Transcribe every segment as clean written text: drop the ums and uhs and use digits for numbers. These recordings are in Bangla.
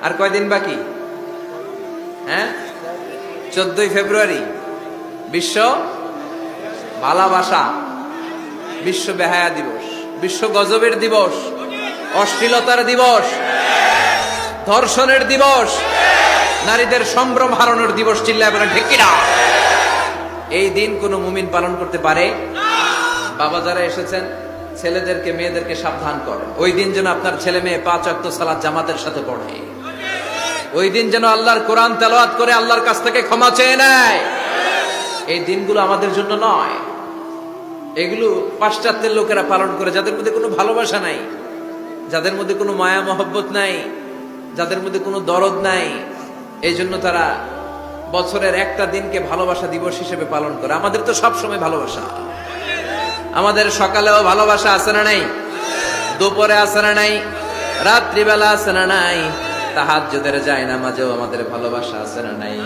আর কয়দিন বাকি? হ্যাঁ, 14ই ফেব্রুয়ারি বিশ্ব ভালোবাসা, বিশ্ব বেহায়া দিবস, বিশ্ব গজবের দিবস, অশ্লীলতার দিবস, ধর্ষণের দিবস, নারীদের সম্ভ্রম হারানোর দিবস। চিল্লায় বলেন ঠিক কিনা? এই দিন কোন মুমিন পালন করতে পারে? বাবা যারা এসেছেন, ছেলেদেরকে মেয়েদেরকে সাবধান করেন, ওই দিন যেন আপনার ছেলে মেয়ে 5 ওয়াক্ত সালাত জামাতের সাথে পড়ে, ওই দিন যেন আল্লাহর কোরআন তেলাওয়াত করে আল্লাহর কাছ থেকে ক্ষমা চেয়ে নেয়। এই দিনগুলো আমাদের জন্য নয়, এগুলো পাশ্চাত্যের লোকেরা পালন করে, যাদের মধ্যে কোনো ভালোবাসা নাই, যাদের মধ্যে কোনো মায়া মহব্বত নাই, যাদের মধ্যে কোনো দরদ নাই। এই জন্য তারা বছরের একটা দিনকে ভালোবাসা দিবস হিসেবে পালন করে। আমাদের তো সব সময় ভালোবাসা, আমাদের সকালেও ভালোবাসা আছে না নাই, দুপুরে আছে না নাই, রাত্রিবেলা আছে না নাই, তাহাজ্জুদের যায় নামাজেও আমাদের ভালোবাসা আছে না নাই।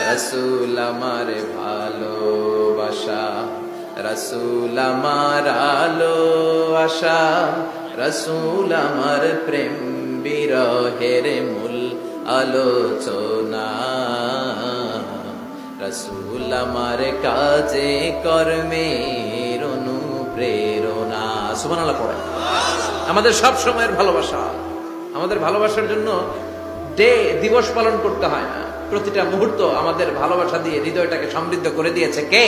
রাসূল আমার ভালোবাসা, রাসূল আমার আলো আশা, রাসূল আমার প্রেম বিরহের মূল আলোচনা, রাসূল আমার কাজে কর্মের অনুপ্রেরণা। সুবহানাল্লাহ পড়ে। আমাদের সব সময়ের ভালোবাসা, আমাদের ভালোবাসার জন্য দিবস পালন করতে হয় না, প্রতিটা মুহূর্ত আমাদের ভালোবাসা দিয়ে হৃদয়টাকে সমৃদ্ধ করে দিয়েছে কে?